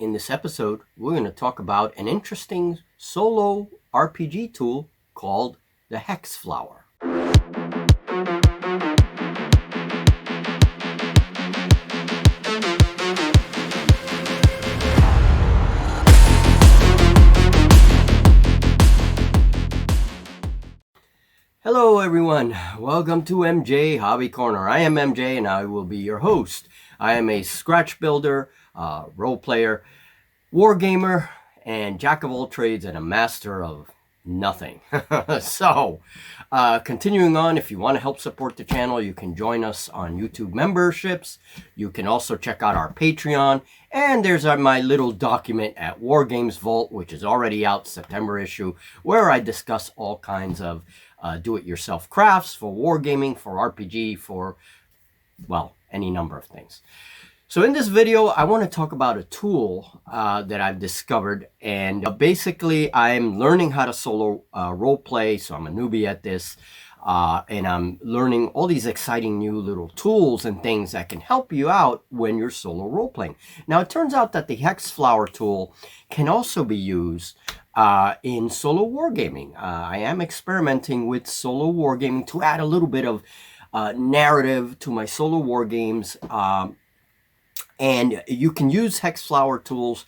In this episode, we're going to talk about an interesting solo RPG tool called the Hex Flower. Hello everyone, welcome to MJ Hobby Corner. I am MJ and I will be your host. I am a scratch builder, role player, wargamer, and jack of all trades and a master of nothing. So, continuing on, if you want to help support the channel, you can join us on YouTube memberships. You can also check out our Patreon. And there's my little document at Wargames Vault, which is already out, September issue, where I discuss all kinds of do-it-yourself crafts for wargaming, for RPG, for, well, any number of things. So in this video, I want to talk about a tool that I've discovered, and basically I'm learning how to solo role play, so I'm a newbie at this, and I'm learning all these exciting new little tools and things that can help you out when you're solo role playing. Now it turns out that the Hex Flower tool can also be used in solo wargaming. I am experimenting with solo wargaming to add a little bit of narrative to my solo war games. And you can use Hex Flower tools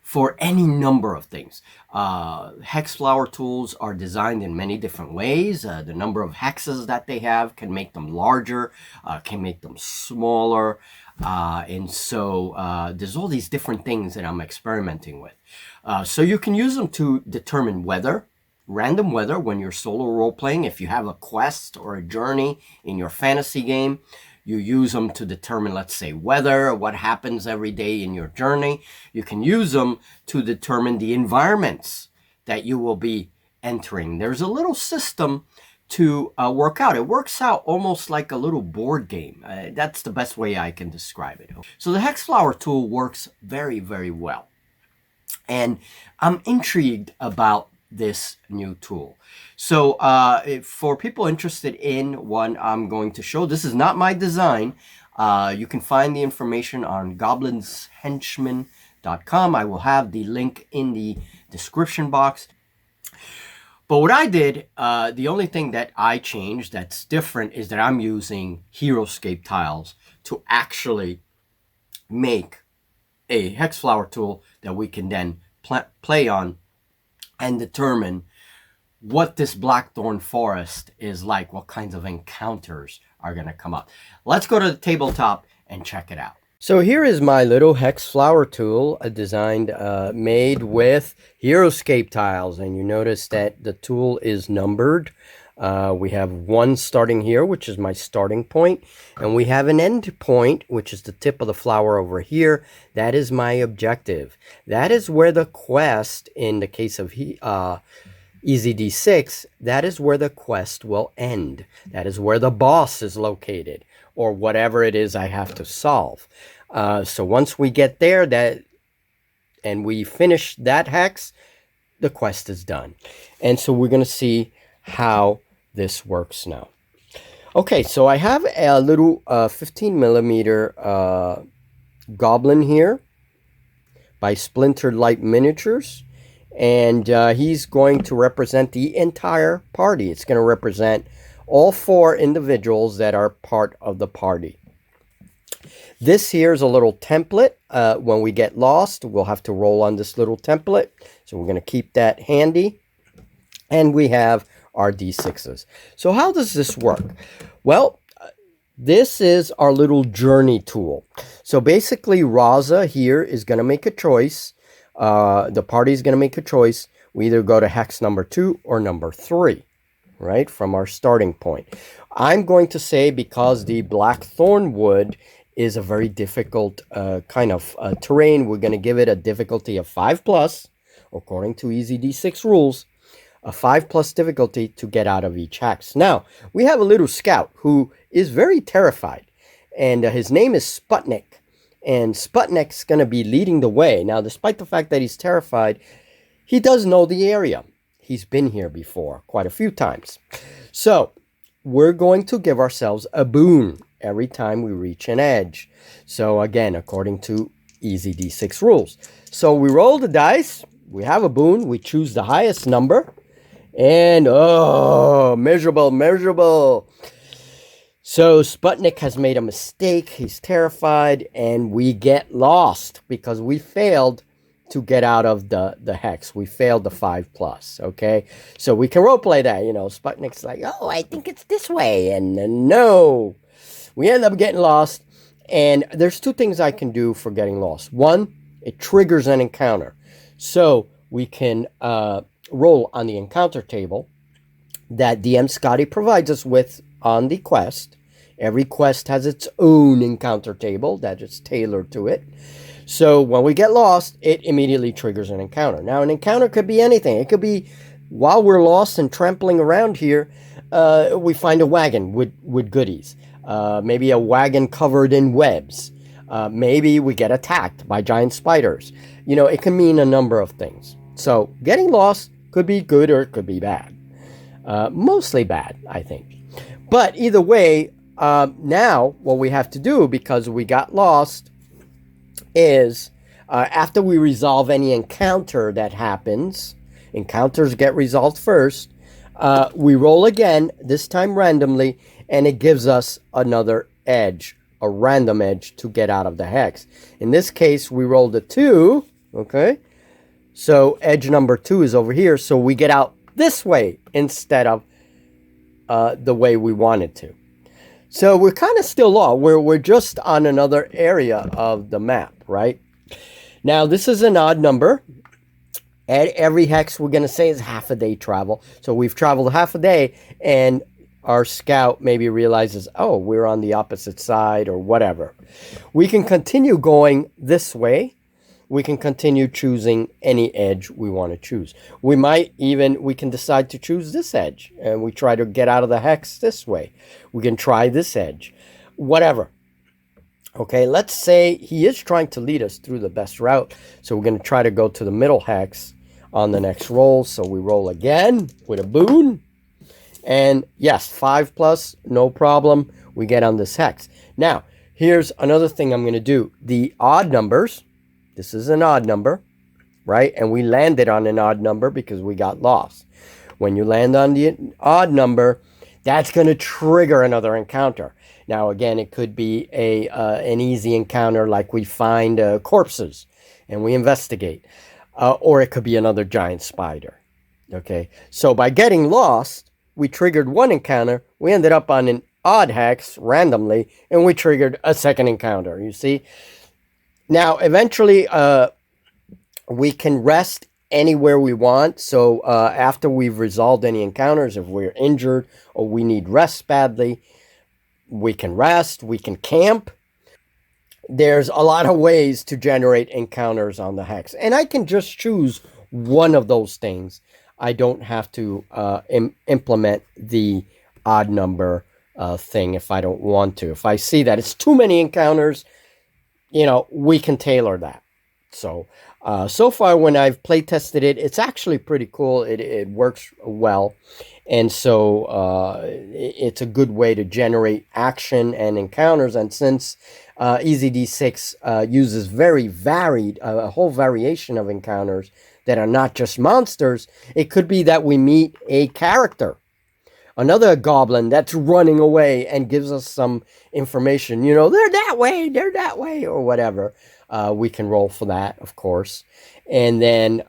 for any number of things. Hex Flower tools are designed in many different ways. The number of hexes that they have can make them larger, can make them smaller. And so there's all these different things that I'm experimenting with. So you can use them to determine weather, random weather when you're solo role playing. If you have a quest or a journey in your fantasy game, you use them to determine, let's say, weather, what happens every day in your journey. You can use them to determine the environments that you will be entering. There's a little system to work out. It works out almost like a little board game. That's the best way I can describe it. So the Hex Flower tool works very, very well. And I'm intrigued about this new tool. So for people interested in one, I'm going to show, this is not my design. You can find the information on goblinshenchman.com. I will have the link in the description box. But what I did, the only thing that I changed that's different is that I'm using heroscape tiles to actually make a Hex Flower tool that we can then play on and determine what this blackthorn forest is like, what kinds of encounters are going to come up. Let's go to the tabletop and check it out. So here is my little Hex Flower tool designed, made with heroscape tiles. And you notice that the tool is numbered. We have one starting here, which is my starting point. And we have an end point, which is the tip of the flower over here. That is my objective. That is where the quest, in the case of Easy D6, that is where the quest will end. That is where the boss is located, or whatever it is I have to solve. So once we get there, and we finish that hex, the quest is done. And so we're going to see how this works now. Okay, so I have a little 15 millimeter goblin here by Splintered Light Miniatures. And he's going to represent the entire party. It's going to represent all 4 individuals that are part of the party. This here is a little template. When we get lost, we'll have to roll on this little template. So we're going to keep that handy. And we have our D6s. So how does this work? Well, this is our little journey tool. So basically, Raza here is going to make a choice. The party is going to make a choice. We either go to hex number 2 or number 3, right, from our starting point. I'm going to say, because the blackthorn wood is a very difficult kind of terrain, we're going to give it a difficulty of 5+, according to Easy D6 rules, a 5+ difficulty to get out of each hex. Now, we have a little scout who is very terrified, and his name is Sputnik. And Sputnik's going to be leading the way. Now, despite the fact that he's terrified, he does know the area. He's been here before quite a few times. So, we're going to give ourselves a boon every time we reach an edge. So, again, according to Easy D6 rules. So we roll the dice. We have a boon. We choose the highest number. And, oh, miserable. So Sputnik has made a mistake. He's terrified. And we get lost because we failed to get out of the hex. We failed the 5+, okay? So we can roleplay that, you know. Sputnik's like, oh, I think it's this way. And no. We end up getting lost. And there's two things I can do for getting lost. One, it triggers an encounter. So we can roll on the encounter table that DM Scotty provides us with on the quest. Every quest has its own encounter table that is tailored to it. So when we get lost, it immediately triggers an encounter. Now, an encounter could be anything. It could be while we're lost and trampling around here, we find a wagon with goodies. Maybe a wagon covered in webs. Maybe we get attacked by giant spiders. You know, it can mean a number of things. So getting lost could be good or it could be bad. Mostly bad, I think. But either way, now what we have to do, because we got lost, is after we resolve any encounter that happens, encounters get resolved first, we roll again, this time randomly, and it gives us another edge, a random edge to get out of the hex. In this case, we rolled a 2, okay? So edge number 2 is over here, so we get out this way instead of the way we wanted to. So we're kind of still lost. We're just on another area of the map, right? Now, this is an odd number. At every hex, we're going to say is half a day travel. So we've traveled half a day, and our scout maybe realizes, oh, we're on the opposite side or whatever. We can continue going this way. We can continue choosing any edge we want to choose. We can decide to choose this edge, and we try to get out of the hex this way. We can try this edge, whatever. Okay, let's say he is trying to lead us through the best route. So we're going to try to go to the middle hex on the next roll. So we roll again with a boon. And yes, 5+, no problem. We get on this hex. Now, here's another thing I'm going to do. The odd numbers. This is an odd number, right? And we landed on an odd number because we got lost. When you land on the odd number, that's going to trigger another encounter. Now, again, it could be an easy encounter like we find corpses and we investigate. Or it could be another giant spider. Okay, so by getting lost, we triggered one encounter. We ended up on an odd hex randomly, and we triggered a second encounter, you see? Now, eventually, we can rest anywhere we want. So after we've resolved any encounters, if we're injured or we need rest badly, we can rest, we can camp. There's a lot of ways to generate encounters on the hex. And I can just choose one of those things. I don't have to implement the odd number thing if I don't want to. If I see that it's too many encounters, you know, we can tailor that. So, so far when I've play tested it, it's actually pretty cool. It works well. And so it's a good way to generate action and encounters. And since Easy D6 uses very varied, a whole variation of encounters that are not just monsters, it could be that we meet a character, another goblin that's running away and gives us some information. You know, they're that way, or whatever. We can roll for that, of course. And then,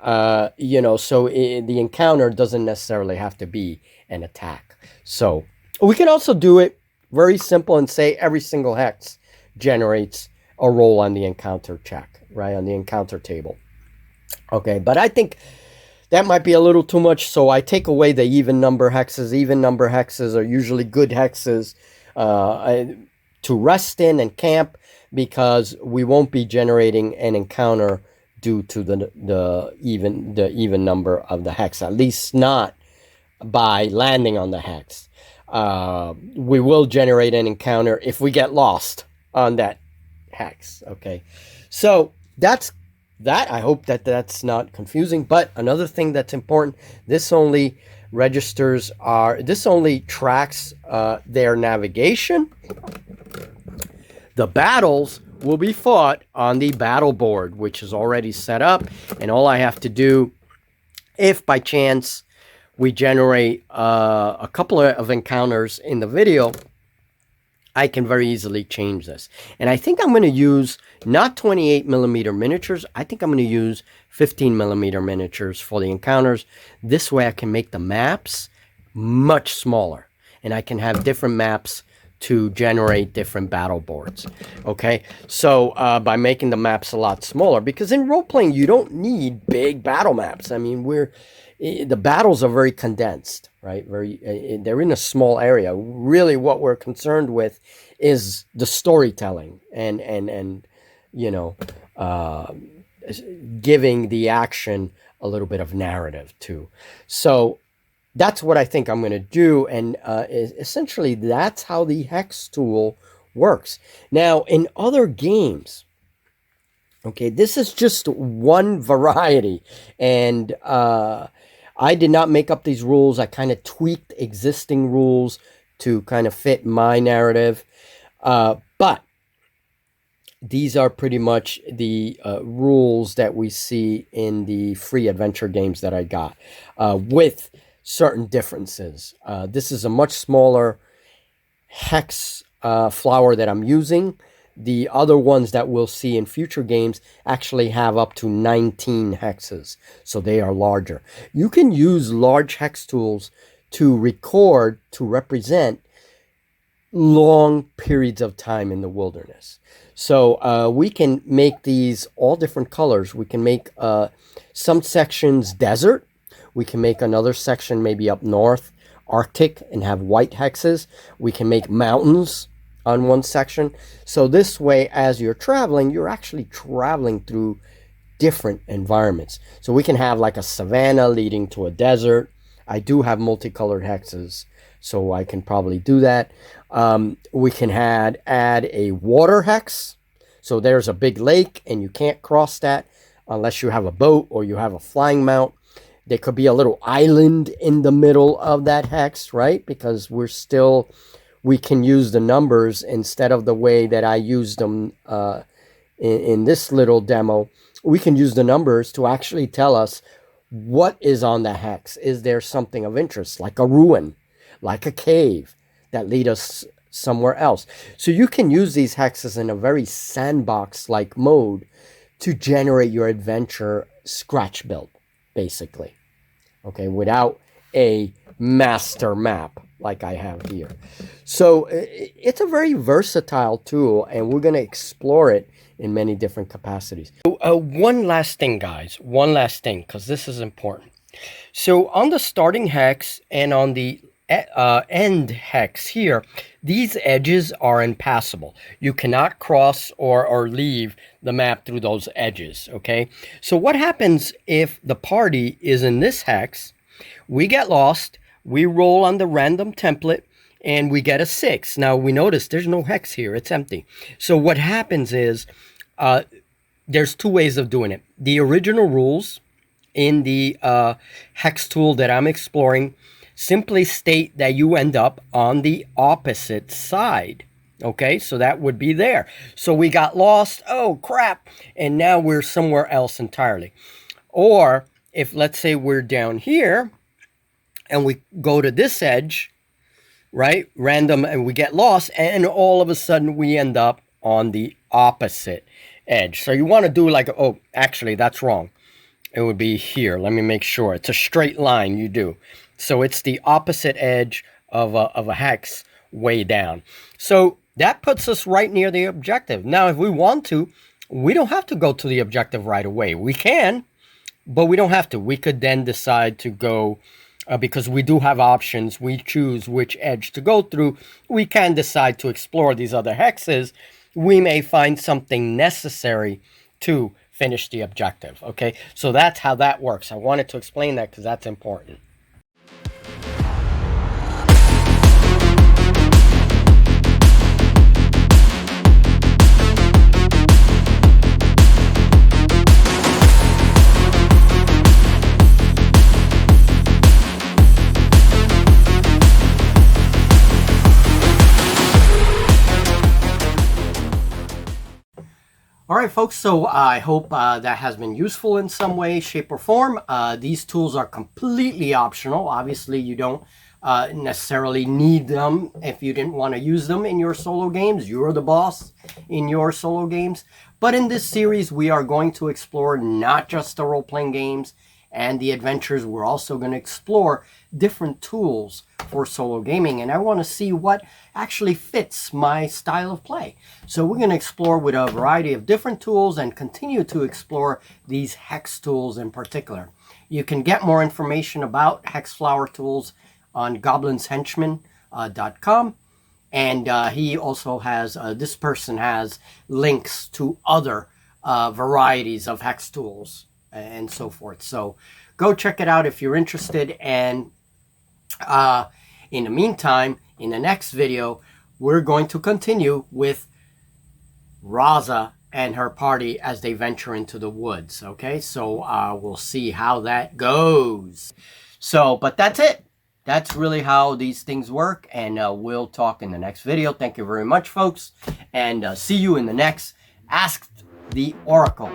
you know, so the encounter doesn't necessarily have to be an attack. So we can also do it very simple and say every single hex generates a roll on the encounter check, right, on the encounter table. Okay, but I think that might be a little too much, so I take away the even number hexes. Even number hexes are usually good hexes to rest in and camp, because we won't be generating an encounter due to the even number of the hex, at least not by landing on the hex. We will generate an encounter if we get lost on that hex. Okay, so that's that. I hope that that's not confusing. But another thing that's important, this only tracks their navigation. The battles will be fought on the battle board, which is already set up. And all I have to do, if by chance we generate a couple of encounters in the video, I can very easily change this. And I think I'm going to use not 28mm miniatures. I think I'm going to use 15mm miniatures for the encounters. This way I can make the maps much smaller. And I can have different maps to generate different battle boards. Okay, so by making the maps a lot smaller, because in role-playing you don't need big battle maps. I mean, the battles are very condensed, right? They're in a small area. Really what we're concerned with is the storytelling and you know, giving the action a little bit of narrative too. So that's what I think I'm going to do. And essentially that's how the hex tool works. Now in other games, okay, this is just one variety, and I did not make up these rules. I kind of tweaked existing rules to kind of fit my narrative. But these are pretty much the rules that we see in the free adventure games that I got, with certain differences. This is a much smaller hex flower that I'm using. The other ones that we'll see in future games actually have up to 19 hexes, so they are larger. You can use large hex tools to record, to represent long periods of time in the wilderness. So we can make these all different colors. We can make some sections desert. We can make another section maybe up north, Arctic, and have white hexes. We can make mountains on one section. So this way, as you're traveling, you're actually traveling through different environments. So we can have like a savanna leading to a desert. I do have multicolored hexes, so I can probably do that. We can add a water hex. So there's a big lake and you can't cross that unless you have a boat or you have a flying mount. There could be a little island in the middle of that hex, right? Because we can use the numbers instead of the way that I used them in this little demo. We can use the numbers to actually tell us what is on the hex. Is there something of interest, like a ruin, like a cave that lead us somewhere else? So you can use these hexes in a very sandbox-like mode to generate your adventure scratch build, basically. Okay, without a master map like I have here. So it's a very versatile tool, and we're going to explore it in many different capacities. One last thing, guys. One last thing, because this is important. So on the starting hex and on the end hex here, these edges are impassable. You cannot cross or leave the map through those edges, okay? So what happens if the party is in this hex, we get lost, we roll on the random template, and we get a 6. Now, we notice there's no hex here. It's empty. So what happens is there's two ways of doing it. The original rules in the hex tool that I'm exploring simply state that you end up on the opposite side. Okay, so that would be there. So we got lost. Oh, crap. And now we're somewhere else entirely. Or if, let's say, we're down here and we go to this edge, right, random, and we get lost, and all of a sudden we end up on the opposite edge. So you want to do like, oh, actually, that's wrong. It would be here. Let me make sure. It's a straight line you do. So it's the opposite edge of a hex way down. So that puts us right near the objective. Now, if we want to, we don't have to go to the objective right away. We can, but we don't have to. We could then decide to go, because we do have options. We choose which edge to go through. We can decide to explore these other hexes. We may find something necessary to finish the objective. Okay, so that's how that works. I wanted to explain that because that's important. All right, folks, so I hope that has been useful in some way, shape, or form. These tools are completely optional. Obviously, you don't necessarily need them if you didn't want to use them in your solo games. You're the boss in your solo games. But in this series, we are going to explore not just the role-playing games and the adventures. We're also going to explore different tools for solo gaming, and I want to see what actually fits my style of play. So we're going to explore with a variety of different tools and continue to explore these hex tools in particular. You can get more information about hex flower tools on goblinshenchman.com, and he also has, this person has links to other varieties of hex tools and so forth. So go check it out if you're interested. And in the meantime, in the next video, we're going to continue with Raza and her party as they venture into the woods. Okay, so we'll see how that goes. So, but that's it. That's really how these things work, and we'll talk in the next video. Thank you very much, folks, and see you in the next Ask the Oracle.